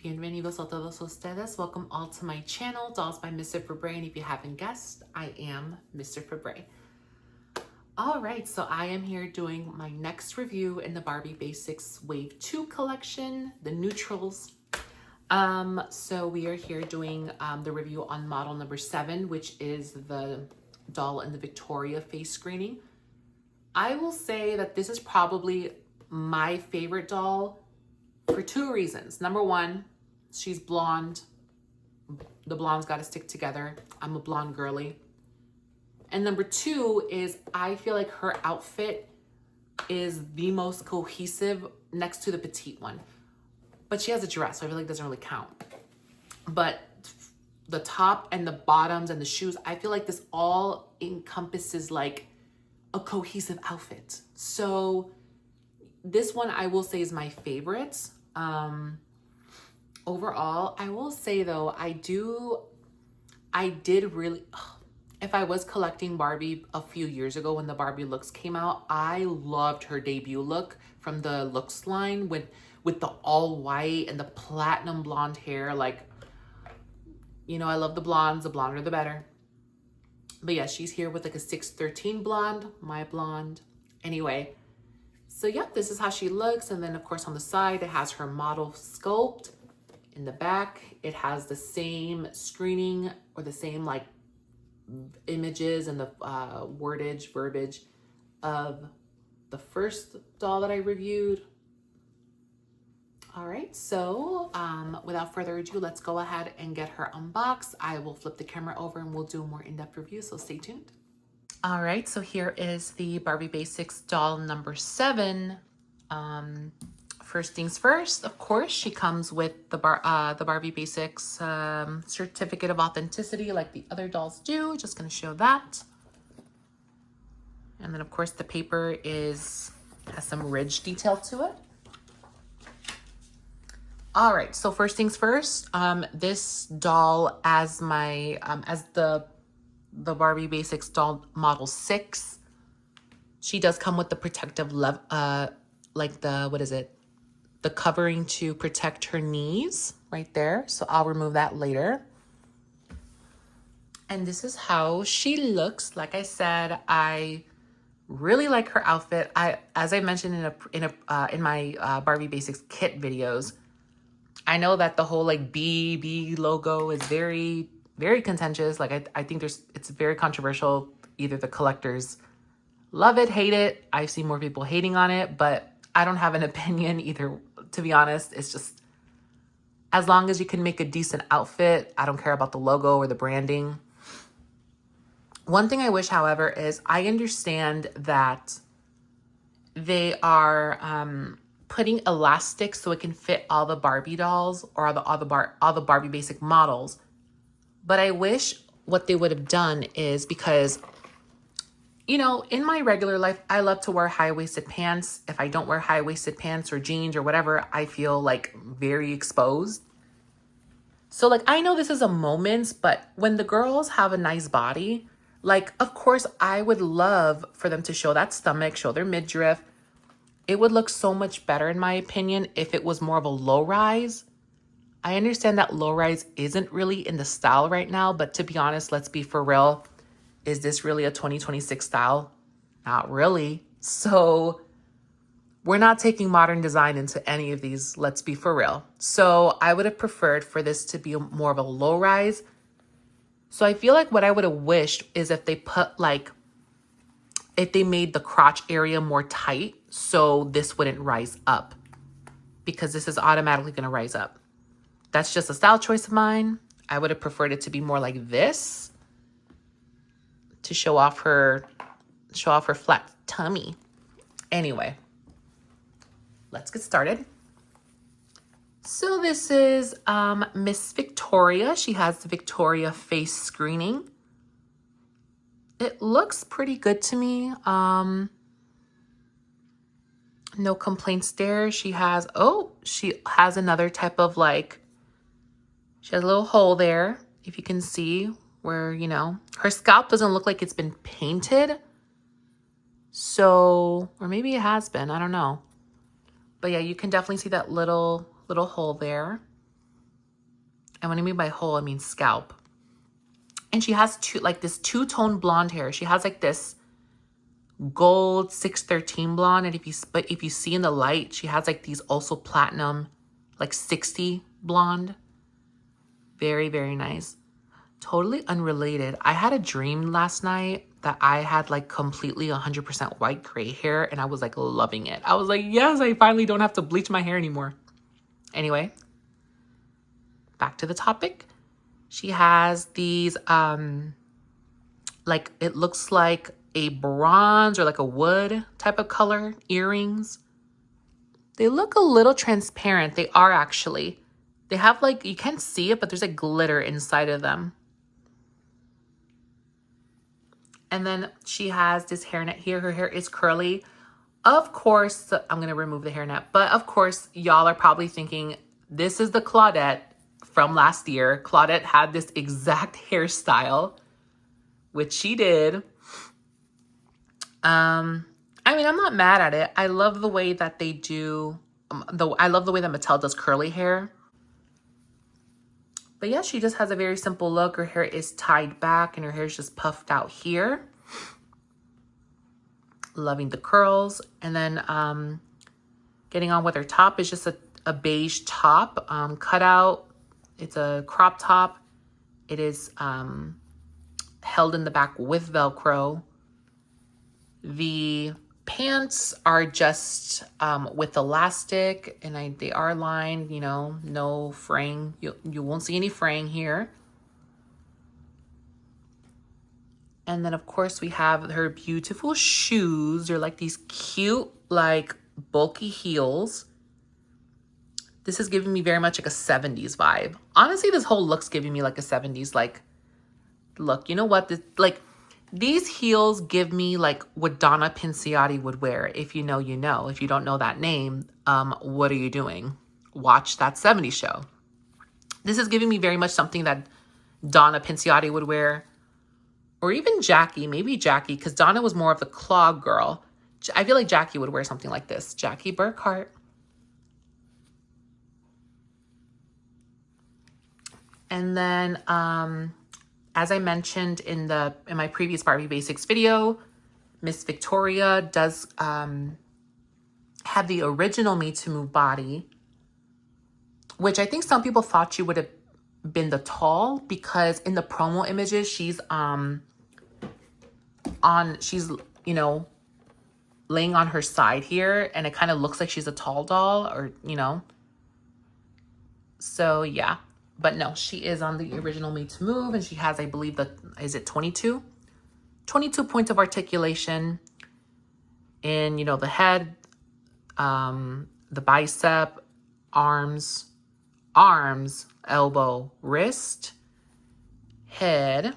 Bienvenidos a todos ustedes. Welcome all to my channel, Dolls by Mr. Fabre. And if you haven't guessed, I am Mr. Fabre. All right, so I am here doing my next review in the Barbie Basics Wave 2 collection, the neutrals. So we are here doing the review on model number 7, which is the doll in the Victoria face screening. I will say that this is probably my favorite doll for 2 reasons. Number 1, she's blonde. The blondes got to stick together. I'm a blonde girly. And number 2 is I feel like her outfit is the most cohesive next to the petite one. But she has a dress, so I feel like it doesn't really count. But the top and the bottoms and the shoes, I feel like this all encompasses like a cohesive outfit. So this one I will say is my favorite. Overall, I will say though, I did really, if I was collecting Barbie a few years ago when the Barbie looks came out, I loved her debut look from the looks line with the all white and the platinum blonde hair. Like, you know, I love the blondes, the blonder the better. But yeah, she's here with like a 613 blonde, my blonde. Anyway, so yep, this is how she looks. And then of course on the side, it has her model sculpt. In the back, it has the same screening or the same like images and the verbiage of the first doll that I reviewed. All right, so without further ado, let's go ahead and get her unboxed. I will flip the camera over and we'll do a more in-depth review, so stay tuned. All right, so here is the Barbie Basics doll number 7. First things first, of course, she comes with the Barbie Basics certificate of authenticity like the other dolls do. Just gonna show that. And then of course the paper has some ridge detail to it. All right, so first things first, this doll as my, as the Barbie Basics doll model 6, she does come with the protective, like the, what is it? The covering to protect her knees right there. So I'll remove that later. And this is how she looks. Like I said, I really like her outfit. As I mentioned in my Barbie Basics kit videos, I know that the whole like BB logo is very, very contentious. Like I think it's very controversial. Either the collectors love it, hate it. I've seen more people hating on it, but I don't have an opinion either, to be honest. It's just, as long as you can make a decent outfit, I don't care about the logo or the branding. One thing I wish, however, is I understand that they are putting elastic so it can fit all the Barbie dolls or all the Barbie basic models. But I wish what they would have done is, because you know, in my regular life, I love to wear high-waisted pants. If I don't wear high-waisted pants or jeans or whatever, I feel like very exposed. So like, I know this is a moment, but when the girls have a nice body, like, of course, I would love for them to show that stomach, show their midriff. It would look so much better, in my opinion, if it was more of a low rise. I understand that low rise isn't really in the style right now, but to be honest, let's be for real. Is this really a 2026 style? Not really. So we're not taking modern design into any of these, let's be for real. So I would have preferred for this to be more of a low rise. So I feel like what I would have wished is if they put like, if they made the crotch area more tight so this wouldn't rise up, because this is automatically going to rise up. That's just a style choice of mine. I would have preferred it to be more like this, to show off her flat tummy. Anyway, let's get started. So this is Miss Victoria. She has the Victoria face screening. It looks pretty good to me. No complaints there. She has another type of like, she has a little hole there, if you can see, where, you know, her scalp doesn't look like it's been painted. So, or maybe it has been, I don't know. But yeah, you can definitely see that little hole there. And when I mean by whole, I mean scalp. And she has this two-tone blonde hair. She has like this gold 613 blonde. And if you see in the light, she has like these also platinum, like 60 blonde. Very, very nice. Totally unrelated. I had a dream last night that I had like completely 100% white gray hair, and I was like loving it. I was like, yes, I finally don't have to bleach my hair anymore. Anyway, back to the topic. She has these, like, it looks like a bronze or like a wood type of color earrings. They look a little transparent. They are actually. They have like, you can't see it, but there's like glitter inside of them. And then she has this hairnet here. Her hair is curly. Of course, I'm going to remove the hairnet. But of course, y'all are probably thinking, this is the Claudette from last year. Claudette had this exact hairstyle, which she did. I mean, I'm not mad at it. I love the way that they do, I love the way that Mattel does curly hair. But yeah, she just has a very simple look. Her hair is tied back and her hair is just puffed out here. Loving the curls. And then getting on with her top is just a beige top, cut out. It's a crop top. It is held in the back with Velcro. The pants are just with elastic, and they are lined, you know, no fraying. You won't see any fraying here. And then, of course, we have her beautiful shoes. They're like these cute, like, bulky heels. This is giving me very much like a 70s vibe. Honestly, this whole look's giving me like a 70s, like, look. You know what? These heels give me like what Donna Pinciotti would wear. If you know, you know. If you don't know that name, what are you doing? Watch that 70s show. This is giving me very much something that Donna Pinciotti would wear. Or even Jackie, maybe Jackie, because Donna was more of the clog girl. I feel like Jackie would wear something like this. Jackie Burkhart. And then, as I mentioned in my previous Barbie Basics video, Miss Victoria does have the original Me to Move body, which I think some people thought she would have been the tall, because in the promo images she's you know, laying on her side here, and it kind of looks like she's a tall doll, or you know. So yeah, but no, she is on the original Me to Move, and she has, I believe, is it 22 points of articulation in, you know, the head, the bicep, arms, elbow, wrist, head,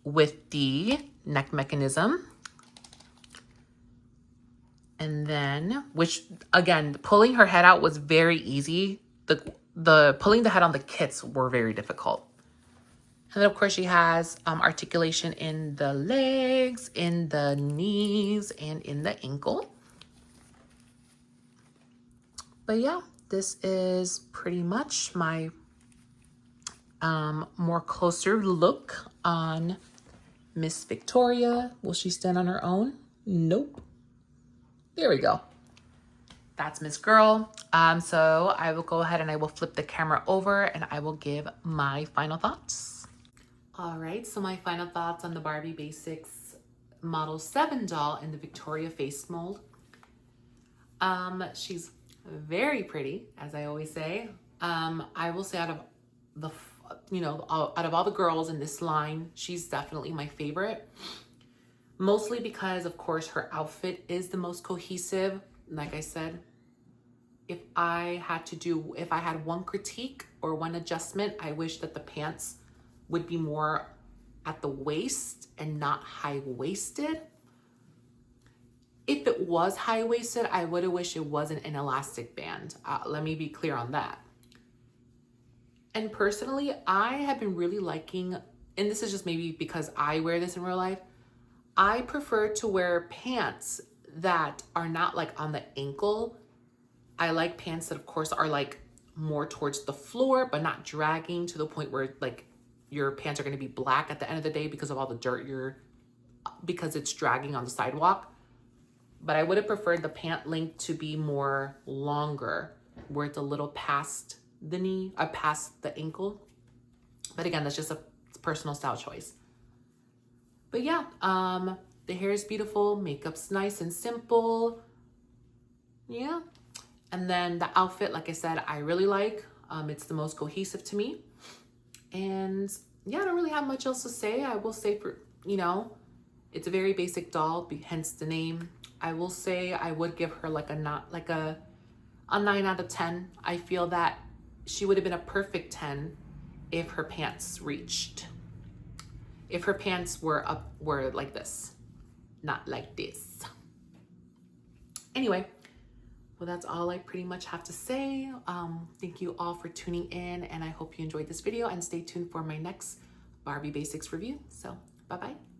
with the neck mechanism. And then, which again, pulling her head out was very easy. The pulling the head on the kits were very difficult. And then of course she has articulation in the legs, in the knees, and in the ankle. But yeah, this is pretty much my more closer look on Miss Victoria. Will she stand on her own? Nope. There we go. That's Miss Girl. So I will go ahead and I will flip the camera over and I will give my final thoughts. All right, so my final thoughts on the Barbie Basics Model 7 doll in the Victoria face mold. She's very pretty, as I always say. I will say out of all the girls in this line, she's definitely my favorite. Mostly because, of course, her outfit is the most cohesive. Like I said, if I had one critique or one adjustment, I wish that the pants would be more at the waist and not high-waisted. If it was high-waisted, I would have wished it wasn't an elastic band. Let me be clear on that. And personally, I have been really liking, and this is just maybe because I wear this in real life, I prefer to wear pants that are not like on the ankle. I like pants that, of course, are like more towards the floor, but not dragging to the point where like your pants are going to be black at the end of the day because of all the dirt because it's dragging on the sidewalk. But I would have preferred the pant length to be more longer, where it's a little past the knee, past the ankle. But again, that's just a personal style choice. But yeah, the hair is beautiful, makeup's nice and simple. Yeah. And then the outfit, like I said, I really like. It's the most cohesive to me. And yeah, I don't really have much else to say. I will say it's a very basic doll, hence the name. I will say I would give her like a 9 out of 10. I feel that she would have been a perfect 10 if her pants reached. If her pants were like this, not like this. Anyway, well, that's all I pretty much have to say. Thank you all for tuning in, and I hope you enjoyed this video, and stay tuned for my next Barbie Basics review. So, bye-bye.